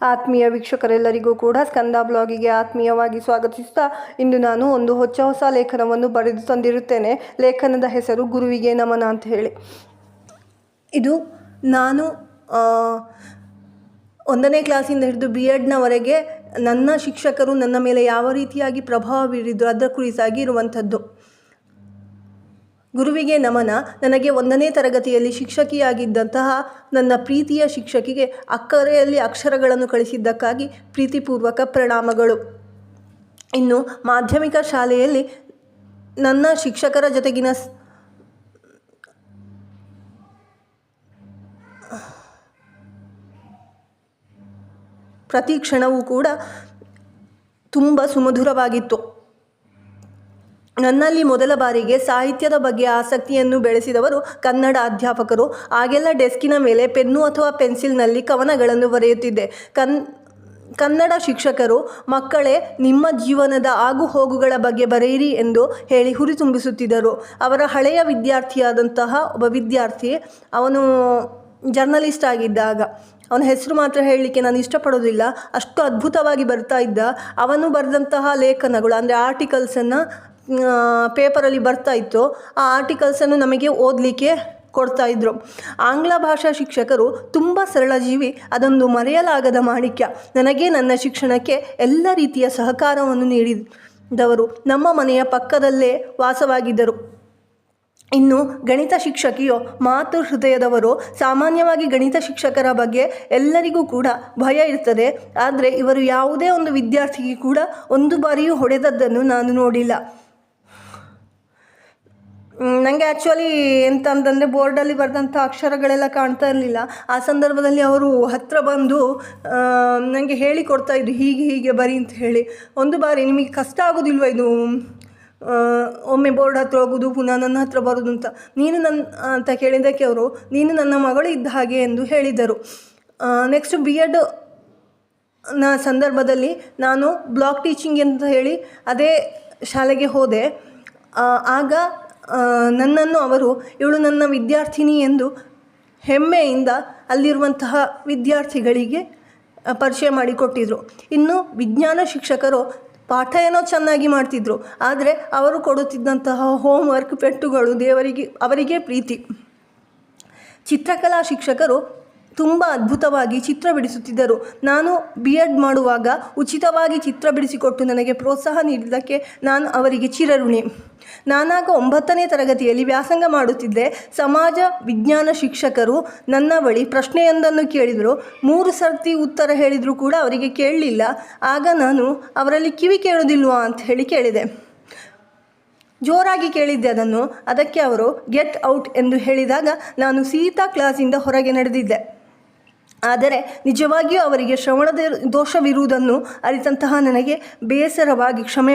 ಆತ್ಮೀಯ ವೀಕ್ಷಕರೆಲ್ಲರಿಗೂ ಕೂಡ ಸ್ಕಂದ ಬ್ಲಾಗಿಗೆ ಆತ್ಮೀಯವಾಗಿ ಸ್ವಾಗತಿಸ್ತಾ ಇಂದು ನಾನು ಒಂದು ಹೊಸ ಲೇಖನವನ್ನು ಬರೆದು ತಂದಿರುತ್ತೇನೆ. ಲೇಖನದ ಹೆಸರು ಗುರುವಿಗೆ ನಮನ ಅಂತ ಹೇಳಿ. ಇದು ನಾನು 1ನೇ ಕ್ಲಾಸಿಂದ ಹಿಡಿದು B.Edನವರೆಗೆ ನನ್ನ ಶಿಕ್ಷಕರು ನನ್ನ ಮೇಲೆ ಯಾವ ರೀತಿಯಾಗಿ ಪ್ರಭಾವ ಬೀರಿದ್ರು ಅದರ ಕುರಿತಾಗಿ ಇರುವಂಥದ್ದು. ಗುರುವಿಗೆ ನಮನ. ನನಗೆ 1ನೇ ತರಗತಿಯಲ್ಲಿ ಶಿಕ್ಷಕಿಯಾಗಿದ್ದಂತಹ ನನ್ನ ಪ್ರೀತಿಯ ಶಿಕ್ಷಕಿಗೆ ಅಕ್ಕರೆಯಲ್ಲಿ ಅಕ್ಷರಗಳನ್ನು ಕಳಿಸಿದ್ದಕ್ಕಾಗಿ ಪ್ರೀತಿಪೂರ್ವಕ ಪ್ರಣಾಮಗಳು. ಇನ್ನು ಮಾಧ್ಯಮಿಕ ಶಾಲೆಯಲ್ಲಿ ನನ್ನ ಶಿಕ್ಷಕರ ಜೊತೆಗಿನ ಪ್ರತಿ ಕ್ಷಣವೂ ಕೂಡ ತುಂಬ ಸುಮಧುರವಾಗಿತ್ತು. ನನ್ನಲ್ಲಿ ಮೊದಲ ಬಾರಿಗೆ ಸಾಹಿತ್ಯದ ಬಗ್ಗೆ ಆಸಕ್ತಿಯನ್ನು ಬೆಳೆಸಿದವರು ಕನ್ನಡ ಅಧ್ಯಾಪಕರು. ಆಗೆಲ್ಲ ಡೆಸ್ಕಿನ ಮೇಲೆ ಪೆನ್ನು ಅಥವಾ ಪೆನ್ಸಿಲ್ನಲ್ಲಿ ಕವನಗಳನ್ನು ಬರೆಯುತ್ತಿದ್ದೆ. ಕನ್ನಡ ಶಿಕ್ಷಕರು ಮಕ್ಕಳೇ ನಿಮ್ಮ ಜೀವನದ ಆಗು ಹೋಗುಗಳ ಬಗ್ಗೆ ಬರೆಯಿರಿ ಎಂದು ಹೇಳಿ ಹುರಿತುಂಬಿಸುತ್ತಿದ್ದರು. ಅವರ ಹಳೆಯ ವಿದ್ಯಾರ್ಥಿಯಾದಂತಹ ಒಬ್ಬ ವಿದ್ಯಾರ್ಥಿ, ಅವನು ಜರ್ನಲಿಸ್ಟ್ ಆಗಿದ್ದಾಗ, ಅವನ ಹೆಸರು ಮಾತ್ರ ಹೇಳಲಿಕ್ಕೆ ನಾನು ಇಷ್ಟಪಡೋದಿಲ್ಲ, ಅಷ್ಟು ಅದ್ಭುತವಾಗಿ ಬರ್ತಾ ಇದ್ದ. ಅವನು ಬರೆದಂತಹ ಲೇಖನಗಳು ಅಂದರೆ ಆರ್ಟಿಕಲ್ಸನ್ನು ಪೇಪರಲ್ಲಿ ಬರ್ತಾ ಇತ್ತು. ಆ ಆರ್ಟಿಕಲ್ಸನ್ನು ನಮಗೆ ಓದಲಿಕ್ಕೆ ಕೊಡ್ತಾಯಿದ್ರು. ಆಂಗ್ಲ ಭಾಷಾ ಶಿಕ್ಷಕರು ತುಂಬ ಸರಳ ಜೀವಿ, ಅದೊಂದು ಮರೆಯಲಾಗದ ಮಾಣಿಕ್ಯ. ನನಗೆ ನನ್ನ ಶಿಕ್ಷಣಕ್ಕೆ ಎಲ್ಲ ರೀತಿಯ ಸಹಕಾರವನ್ನು ನೀಡಿದವರು. ನಮ್ಮ ಮನೆಯ ಪಕ್ಕದಲ್ಲೇ ವಾಸವಾಗಿದ್ದರು. ಇನ್ನು ಗಣಿತ ಶಿಕ್ಷಕಿಯೋ ಮಾತೃ ಹೃದಯದವರು. ಸಾಮಾನ್ಯವಾಗಿ ಗಣಿತ ಶಿಕ್ಷಕರ ಬಗ್ಗೆ ಎಲ್ಲರಿಗೂ ಕೂಡ ಭಯ ಇರ್ತದೆ. ಆದರೆ ಇವರು ಯಾವುದೇ ಒಂದು ವಿದ್ಯಾರ್ಥಿಗೆ ಕೂಡ ಒಂದು ಬಾರಿಯೂ ಹೊಡೆದದ್ದನ್ನು ನಾನು ನೋಡಿಲ್ಲ. ನನಗೆ ಆ್ಯಕ್ಚುಲಿ ಎಂತ ಅಂತಂದರೆ ಬೋರ್ಡಲ್ಲಿ ಬರೆದಂಥ ಅಕ್ಷರಗಳೆಲ್ಲ ಕಾಣ್ತಾ ಇರಲಿಲ್ಲ. ಆ ಸಂದರ್ಭದಲ್ಲಿ ಅವರು ಹತ್ತಿರ ಬಂದು ನನಗೆ ಹೇಳಿಕೊಡ್ತಾಯಿದ್ರು, ಹೀಗೆ ಬರಿ ಅಂತ ಹೇಳಿ. ಒಂದು ಬಾರಿ ನಿಮಗೆ ಕಷ್ಟ ಆಗೋದಿಲ್ವ ಇದು, ಒಮ್ಮೆ ಬೋರ್ಡ್ ಹತ್ರ ಹೋಗೋದು ಪುನಃ ನನ್ನ ಹತ್ರ ಬರೋದು ಅಂತ, ನೀನು ಅಂತ ಕೇಳಿದ್ದಕ್ಕೆ ಅವರು ನೀನು ನನ್ನ ಮಗಳು ಇದ್ದ ಹಾಗೆ ಎಂದು ಹೇಳಿದರು. ನೆಕ್ಸ್ಟ್ B.Edನ ಸಂದರ್ಭದಲ್ಲಿ ನಾನು ಬ್ಲಾಕ್ ಟೀಚಿಂಗ್ ಅಂತ ಹೇಳಿ ಅದೇ ಶಾಲೆಗೆ ಹೋದೆ. ಆಗ ನನ್ನನ್ನು ಅವರು ಇವಳು ನನ್ನ ವಿದ್ಯಾರ್ಥಿನಿ ಎಂದು ಹೆಮ್ಮೆಯಿಂದ ಅಲ್ಲಿರುವಂತಹ ವಿದ್ಯಾರ್ಥಿಗಳಿಗೆ ಪರಿಚಯ ಮಾಡಿಕೊಟ್ಟಿದ್ರು. ಇನ್ನು ವಿಜ್ಞಾನ ಶಿಕ್ಷಕರು ಪಾಠ ಏನೋ ಚೆನ್ನಾಗಿ ಮಾಡ್ತಿದ್ರು, ಆದರೆ ಅವರು ಕೊಡುತ್ತಿದ್ದಂತಹ ಹೋಮ್ವರ್ಕ್ ಪೆಟ್ಟುಗಳು ಅವರಿಗೆ ಪ್ರೀತಿ. ಚಿತ್ರಕಲಾ ಶಿಕ್ಷಕರು ತುಂಬ ಅದ್ಭುತವಾಗಿ ಚಿತ್ರ ಬಿಡಿಸುತ್ತಿದ್ದರು. ನಾನು B.Ed ಮಾಡುವಾಗ ಉಚಿತವಾಗಿ ಚಿತ್ರ ಬಿಡಿಸಿಕೊಟ್ಟು ನನಗೆ ಪ್ರೋತ್ಸಾಹ ನೀಡಿದ್ದಕ್ಕೆ ನಾನು ಅವರಿಗೆ ಚಿರಋಣಿ. ನಾನಾಗ 9ನೇ ತರಗತಿಯಲ್ಲಿ ವ್ಯಾಸಂಗ ಮಾಡುತ್ತಿದ್ದೆ. ಸಮಾಜ ವಿಜ್ಞಾನ ಶಿಕ್ಷಕರು ನನ್ನ ಬಳಿ ಪ್ರಶ್ನೆಯೊಂದನ್ನು ಕೇಳಿದರು. 3 ಸರ್ತಿ ಉತ್ತರ ಹೇಳಿದರೂ ಕೂಡ ಅವರಿಗೆ ಕೇಳಲಿಲ್ಲ. ಆಗ ನಾನು ಅವರಲ್ಲಿ ಕಿವಿ ಕೇಳೋದಿಲ್ವಾ ಅಂತ ಹೇಳಿ ಕೇಳಿದೆ. ಜೋರಾಗಿ ಕೇಳಿದ್ದೆ ಅದನ್ನು. ಅದಕ್ಕೆ ಅವರು ಗೆಟ್ ಔಟ್ ಎಂದು ಹೇಳಿದಾಗ ನಾನು ಸೀತಾ ಕ್ಲಾಸಿಂದ ಹೊರಗೆ ನಡೆದಿದ್ದೆ. ಆದರೆ ನಿಜವಾಗಿಯೂ ಅವರಿಗೆ ಶ್ರವಣದ ದೋಷವಿರುವುದನ್ನು ಅರಿತಂತಹ ನನಗೆ ಬೇಸರವಾಗಿ ಕ್ಷಮೆ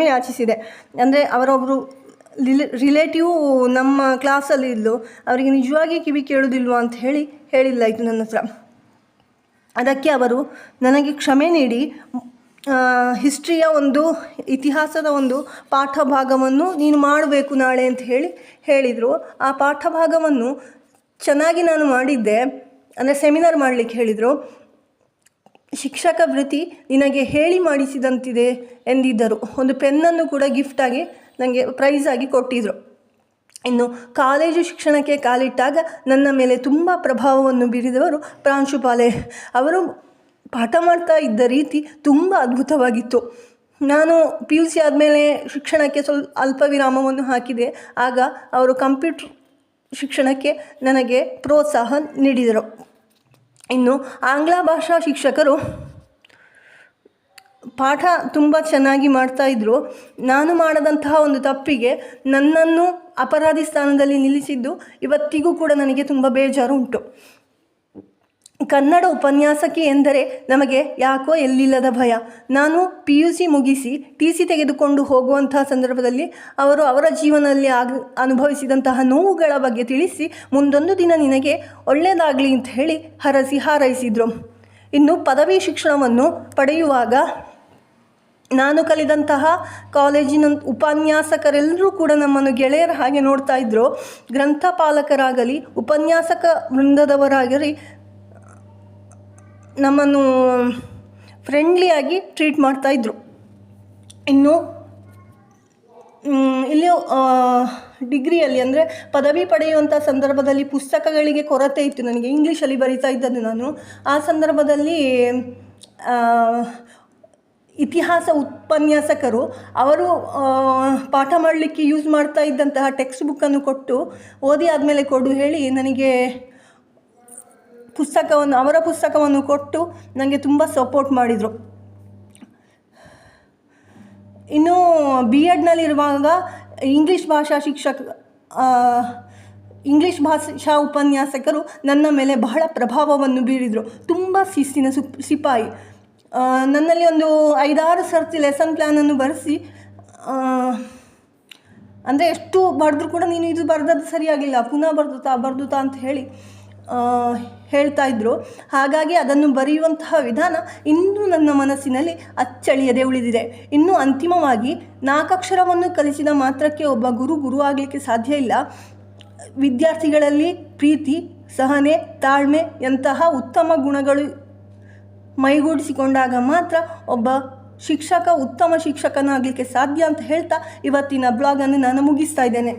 ಯಾಚಿಸಿದೆ. ಅಂದರೆ ಅವರೊಬ್ಬರು ರಿಲೇಟಿವ್ ನಮ್ಮ ಕ್ಲಾಸಲ್ಲಿ ಇದ್ಲು, ಅವರಿಗೆ ನಿಜವಾಗಿ ಕಿವಿ ಕೇಳೋದಿಲ್ವ ಅಂತ ಹೇಳಿಲ್ಲ ಇದು ನನ್ನ ಹತ್ರ. ಅದಕ್ಕೆ ಅವರು ನನಗೆ ಕ್ಷಮೆ ನೀಡಿ ಹಿಸ್ಟ್ರಿಯ ಇತಿಹಾಸದ ಒಂದು ಪಾಠ ಭಾಗವನ್ನು ನೀನು ಮಾಡಬೇಕು ನಾಳೆ ಅಂತ ಹೇಳಿದರು. ಆ ಪಾಠ ಭಾಗವನ್ನು ಚೆನ್ನಾಗಿ ನಾನು ಮಾಡಿದ್ದೆ. ಅಂದರೆ ಸೆಮಿನಾರ್ ಮಾಡಲಿಕ್ಕೆ ಹೇಳಿದರು. ಶಿಕ್ಷಕ ವೃತ್ತಿ ನಿನಗೆ ಹೇಳಿ ಮಾಡಿಸಿದಂತಿದೆ ಎಂದಿದ್ದರು. ಒಂದು ಪೆನ್ನನ್ನು ಕೂಡ ಗಿಫ್ಟಾಗಿ ನನಗೆ ಪ್ರೈಸಾಗಿ ಕೊಟ್ಟಿದ್ದರು. ಇನ್ನು ಕಾಲೇಜು ಶಿಕ್ಷಣಕ್ಕೆ ಕಾಲಿಟ್ಟಾಗ ನನ್ನ ಮೇಲೆ ತುಂಬ ಪ್ರಭಾವವನ್ನು ಬೀರಿದವರು ಪ್ರಾಂಶುಪಾಲೆ. ಅವರು ಪಾಠ ಮಾಡ್ತಾ ಇದ್ದ ರೀತಿ ತುಂಬ ಅದ್ಭುತವಾಗಿತ್ತು. ನಾನು PUC ಆದಮೇಲೆ ಶಿಕ್ಷಣಕ್ಕೆ ಅಲ್ಪ ವಿರಾಮವನ್ನು ಹಾಕಿದೆ. ಆಗ ಅವರು ಕಂಪ್ಯೂಟರ್ ಶಿಕ್ಷಣಕ್ಕೆ ನನಗೆ ಪ್ರೋತ್ಸಾಹ ನೀಡಿದರು. ಇನ್ನು ಆಂಗ್ಲ ಭಾಷಾ ಶಿಕ್ಷಕರು ಪಾಠ ತುಂಬ ಚೆನ್ನಾಗಿ ಮಾಡ್ತಾಯಿದ್ರು. ನಾನು ಮಾಡದಂತಹ ಒಂದು ತಪ್ಪಿಗೆ ನನ್ನನ್ನು ಅಪರಾಧಿ ಸ್ಥಾನದಲ್ಲಿ ನಿಲ್ಲಿಸಿದ್ದು ಇವತ್ತಿಗೂ ಕೂಡ ನನಗೆ ತುಂಬ ಬೇಜಾರು ಉಂಟು. ಕನ್ನಡ ಉಪನ್ಯಾಸಕಿ ಎಂದರೆ ನಮಗೆ ಯಾಕೋ ಎಲ್ಲಿಲ್ಲದ ಭಯ. ನಾನು PUC ಮುಗಿಸಿ TC ತೆಗೆದುಕೊಂಡು ಹೋಗುವಂತಹ ಸಂದರ್ಭದಲ್ಲಿ ಅವರು ಅವರ ಜೀವನದಲ್ಲಿ ಅನುಭವಿಸಿದಂತಹ ನೋವುಗಳ ಬಗ್ಗೆ ತಿಳಿಸಿ ಮುಂದೊಂದು ದಿನ ನಿನಗೆ ಒಳ್ಳೆಯದಾಗಲಿ ಅಂತ ಹೇಳಿ ಹಾರೈಸಿದರು. ಇನ್ನು ಪದವಿ ಶಿಕ್ಷಣವನ್ನು ಪಡೆಯುವಾಗ ನಾನು ಕಲಿದಂತಹ ಕಾಲೇಜಿನ ಉಪನ್ಯಾಸಕರೆಲ್ಲರೂ ಕೂಡ ನಮ್ಮನ್ನು ಗೆಳೆಯರ ಹಾಗೆ ನೋಡ್ತಾ ಇದ್ದರು. ಗ್ರಂಥಪಾಲಕರಾಗಲಿ ಉಪನ್ಯಾಸಕ ವೃಂದದವರಾಗಲಿ ನಮ್ಮನ್ನು ಫ್ರೆಂಡ್ಲಿಯಾಗಿ ಟ್ರೀಟ್ ಮಾಡ್ತಾಯಿದ್ರು. ಇನ್ನು ಇಲ್ಲಿ ಡಿಗ್ರಿಯಲ್ಲಿ ಅಂದರೆ ಪದವಿ ಪಡೆಯುವಂಥ ಸಂದರ್ಭದಲ್ಲಿ ಪುಸ್ತಕಗಳಿಗೆ ಕೊರತೆ ಇತ್ತು. ನನಗೆ ಇಂಗ್ಲೀಷಲ್ಲಿ ಬರಿತಾ ಇದ್ದದ್ದು ನಾನು. ಆ ಸಂದರ್ಭದಲ್ಲಿ ಇತಿಹಾಸ ಉಪನ್ಯಾಸಕರು ಅವರು ಪಾಠ ಮಾಡಲಿಕ್ಕೆ ಯೂಸ್ ಮಾಡ್ತಾ ಇದ್ದಂತಹ ಟೆಕ್ಸ್ಟ್ ಬುಕ್ಕನ್ನು ಕೊಟ್ಟು ಓದಿ ಆದಮೇಲೆ ಕೊಡು ಹೇಳಿ ನನಗೆ ಅವರ ಪುಸ್ತಕವನ್ನು ಕೊಟ್ಟು ನನಗೆ ತುಂಬ ಸಪೋರ್ಟ್ ಮಾಡಿದರು. ಇನ್ನು ಬಿ ಎಡ್ನಲ್ಲಿರುವಾಗ ಇಂಗ್ಲೀಷ್ ಭಾಷಾ ಉಪನ್ಯಾಸಕರು ನನ್ನ ಮೇಲೆ ಬಹಳ ಪ್ರಭಾವವನ್ನು ಬೀರಿದರು. ತುಂಬ ಶಿಸ್ತಿನ ಸಿಪಾಯಿ. ನನ್ನಲ್ಲಿ ಒಂದು 5-6 ಸರ್ತಿ ಲೆಸನ್ ಪ್ಲ್ಯಾನನ್ನು ಬರೆಸಿ, ಅಂದರೆ ಎಷ್ಟು ಬರೆದ್ರೂ ಕೂಡ ನೀನು ಇದು ಬರೆದದ್ದು ಸರಿಯಾಗಿಲ್ಲ, ಪುನಃ ಬರ್ದುತ್ತಾ ಅಂತ ಹೇಳಿ ಹೇಳ್ತಾ ಇದ್ದರು. ಹಾಗಾಗಿ ಅದನ್ನು ಬರೆಯುವಂತಹ ವಿಧಾನ ಇನ್ನೂ ನನ್ನ ಮನಸ್ಸಿನಲ್ಲಿ ಅಚ್ಚಳಿಯದೆ ಉಳಿದಿದೆ. ಇನ್ನು ಅಂತಿಮವಾಗಿ 4 ಅಕ್ಷರವನ್ನು ಕಲಿಸಿದ ಮಾತ್ರಕ್ಕೆ ಒಬ್ಬ ಗುರು ಆಗಲಿಕ್ಕೆ ಸಾಧ್ಯ ಇಲ್ಲ. ವಿದ್ಯಾರ್ಥಿಗಳಲ್ಲಿ ಪ್ರೀತಿ, ಸಹನೆ, ತಾಳ್ಮೆ ಎಂತಹ ಉತ್ತಮ ಗುಣಗಳು ಮೈಗೂಡಿಸಿಕೊಂಡಾಗ ಮಾತ್ರ ಒಬ್ಬ ಉತ್ತಮ ಶಿಕ್ಷಕನಾಗಲಿಕ್ಕೆ ಸಾಧ್ಯ ಅಂತ ಹೇಳ್ತಾ ಇವತ್ತಿನ ಬ್ಲಾಗನ್ನು ನಾನು ಮುಗಿಸ್ತಾ ಇದ್ದೇನೆ.